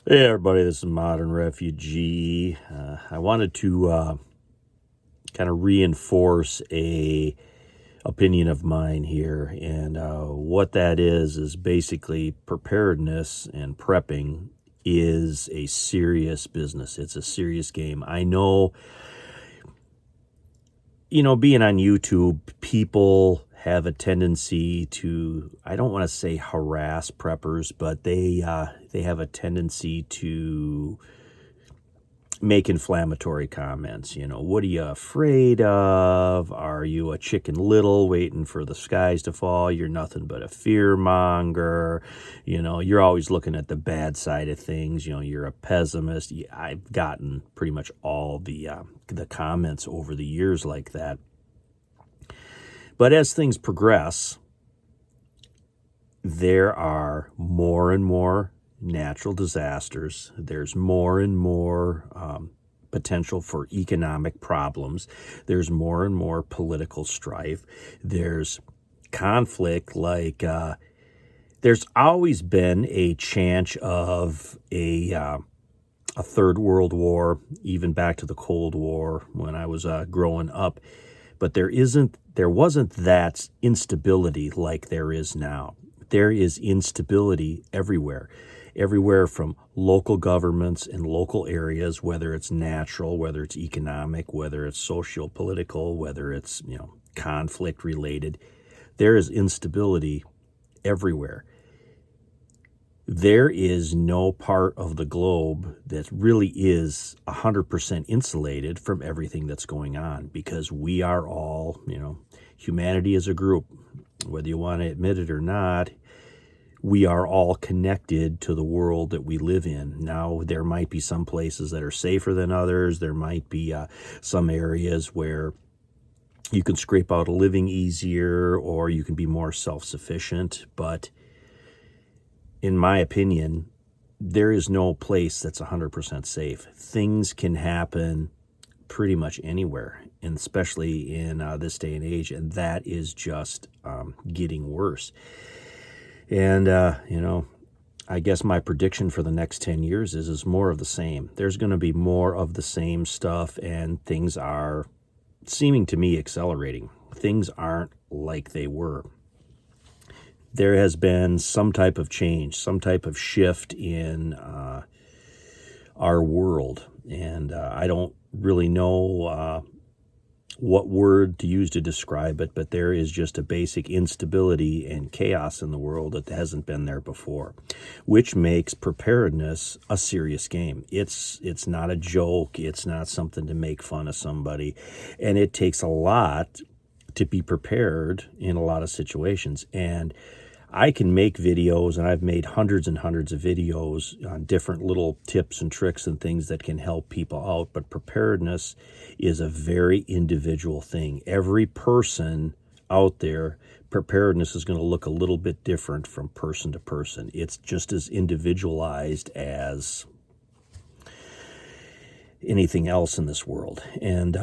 Hey everybody, this is Modern Refugee. I wanted to kind of reinforce a opinion of mine here, and what that is basically preparedness and prepping is a serious business. It's a serious game. I know, being on YouTube, people have a tendency to, I don't want to say harass preppers, but they have a tendency to make inflammatory comments. What are you afraid of? Are you a Chicken Little waiting for the skies to fall? You're nothing but a fear monger. You're always looking at the bad side of things. You're a pessimist. I've gotten pretty much all the comments over the years like that. But as things progress, there are more and more natural disasters. There's more and more potential for economic problems. There's more and more political strife. There's conflict. There's always been a chance of a third world war, even back to the Cold War when I was growing up. But there wasn't that instability like there is now. There is instability everywhere from local governments and local areas, whether it's natural, whether it's economic, whether it's socio-political, whether it's, conflict related. There is instability everywhere. There is no part of the globe that really is 100% insulated from everything that's going on, because we are all, humanity as a group, whether you want to admit it or not, we are all connected to the world that we live in. Now, there might be some places that are safer than others. There might be some areas where you can scrape out a living easier, or you can be more self-sufficient. But in my opinion, there is no place that's 100% safe. Things can happen pretty much anywhere, and especially in this day and age, and that is just getting worse. And, I guess my prediction for the next 10 years is more of the same. There's going to be more of the same stuff, and things are seeming to me accelerating. Things aren't like they were. There has been some type of change, some type of shift in our world. And I don't really know what word to use to describe it, but there is just a basic instability and chaos in the world that hasn't been there before, which makes preparedness a serious game. It's not a joke. It's not something to make fun of somebody. And it takes a lot to be prepared in a lot of situations. And I can make videos, and I've made hundreds and hundreds of videos on different little tips and tricks and things that can help people out. But preparedness is a very individual thing. Every person out there, preparedness is going to look a little bit different from person to person. It's just as individualized as anything else in this world. And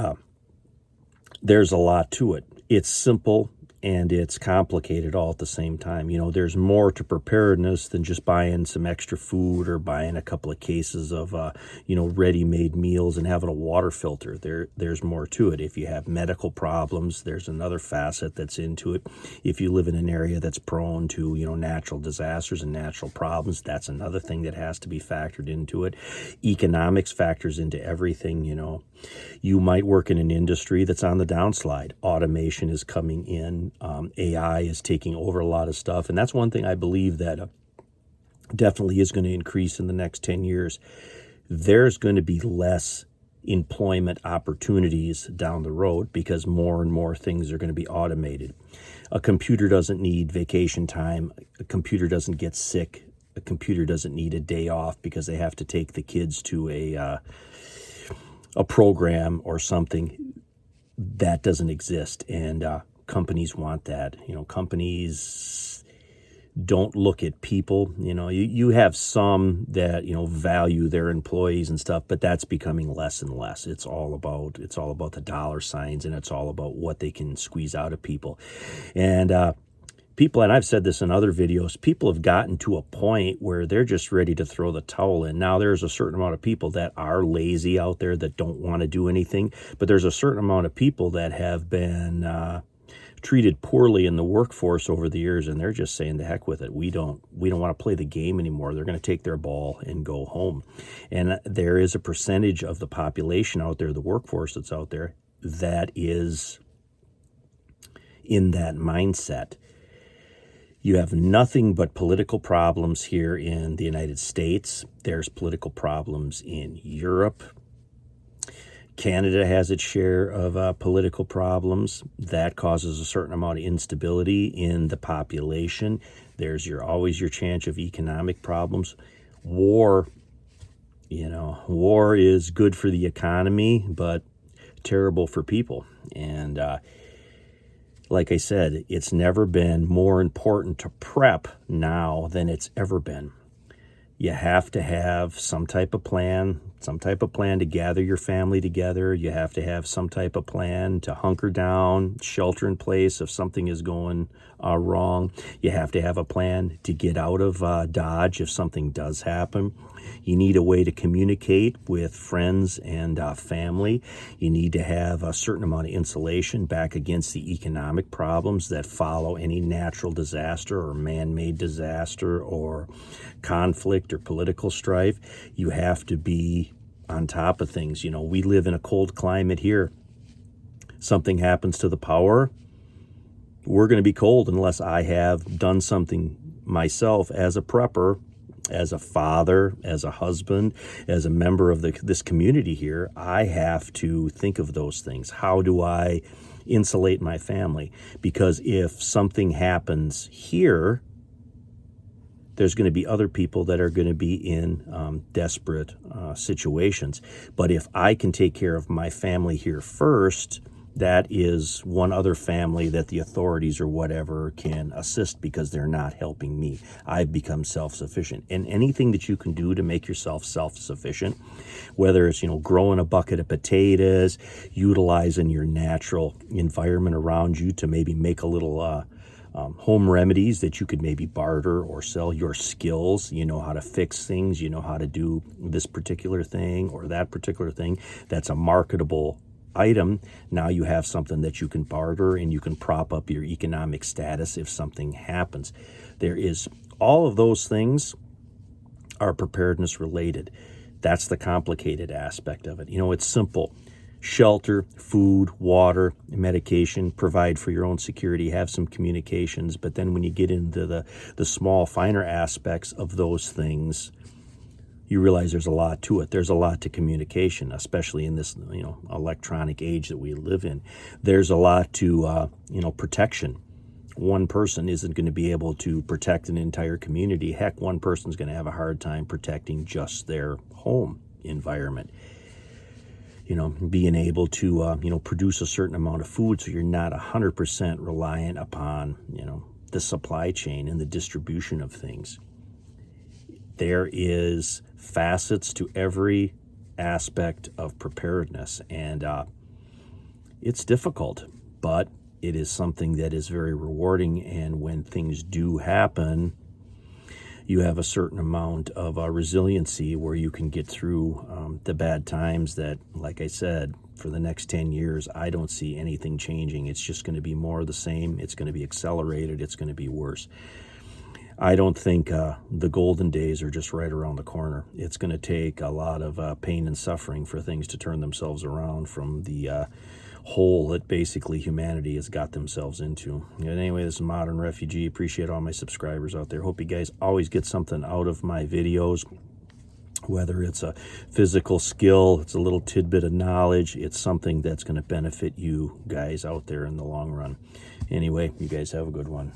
there's a lot to it. It's simple and it's complicated all at the same time. There's more to preparedness than just buying some extra food or buying a couple of cases of, ready-made meals and having a water filter. There's more to it. If you have medical problems, there's another facet that's into it. If you live in an area that's prone to, natural disasters and natural problems, that's another thing that has to be factored into it. Economics factors into everything. You might work in an industry that's on the downslide. Automation is coming in. AI is taking over a lot of stuff. And that's one thing I believe that definitely is going to increase in the next 10 years. There's going to be less employment opportunities down the road because more and more things are going to be automated. A computer doesn't need vacation time. A computer doesn't get sick. A computer doesn't need a day off because they have to take the kids to a program or something. That doesn't exist. And companies want that. Companies don't look at people. You have some that, value their employees and stuff, but that's becoming less and less. It's all about the dollar signs, and it's all about what they can squeeze out of people. And people, and I've said this in other videos, people have gotten to a point where they're just ready to throw the towel in. Now, there's a certain amount of people that are lazy out there that don't want to do anything, but there's a certain amount of people that have been treated poorly in the workforce over the years, and they're just saying the heck with it. We don't want to play the game anymore. They're going to take their ball and go home. And there is a percentage of the population out there, the workforce that's out there, that is in that mindset. You have nothing but political problems here in the United States. There's political problems in Europe. Canada has its share of political problems. That causes a certain amount of instability in the population. There's always your chance of economic problems. War is good for the economy, but terrible for people. And like I said, it's never been more important to prep now than it's ever been. You have to have some type of plan to gather your family together. You have to have some type of plan to hunker down, shelter in place if something is going wrong. You have to have a plan to get out of Dodge if something does happen. You need a way to communicate with friends and family. You need to have a certain amount of insulation back against the economic problems that follow any natural disaster or man-made disaster or conflict or political strife. You have to be on top of things. We live in a cold climate here. Something happens to the power, we're going to be cold unless I have done something myself as a prepper, as a father, as a husband, as a member of this community here. I have to think of those things. How do I insulate my family? Because if something happens here, there's going to be other people that are going to be in desperate situations. But if I can take care of my family here first, that is one other family that the authorities or whatever can assist because they're not helping me. I've become self-sufficient. And anything that you can do to make yourself self-sufficient, whether it's, growing a bucket of potatoes, utilizing your natural environment around you to maybe make a little home remedies that you could maybe barter or sell, your skills, how to fix things, how to do this particular thing or that particular thing, that's a marketable item. Now you have something that you can barter and you can prop up your economic status if something happens. There is all of those things are preparedness related. That's the complicated aspect of it. It's simple. Shelter, food, water, medication, provide for your own security, have some communications. But then when you get into the small, finer aspects of those things, you realize there's a lot to it. There's a lot to communication, especially in this, electronic age that we live in. There's a lot to, protection. One person isn't going to be able to protect an entire community. Heck, one person's going to have a hard time protecting just their home environment. Being able to, produce a certain amount of food so you're not 100% reliant upon, the supply chain and the distribution of things. There is facets to every aspect of preparedness, and it's difficult, but it is something that is very rewarding. And when things do happen, you have a certain amount of resiliency where you can get through the bad times that, like I said, for the next 10 years, I don't see anything changing. It's just going to be more of the same. It's going to be accelerated. It's going to be worse. I don't think the golden days are just right around the corner. It's going to take a lot of pain and suffering for things to turn themselves around from the hole that basically humanity has got themselves into. And anyway, this is Modern Refugee. Appreciate all my subscribers out there. Hope you guys always get something out of my videos, whether it's a physical skill, it's a little tidbit of knowledge, it's something that's going to benefit you guys out there in the long run. Anyway, you guys have a good one.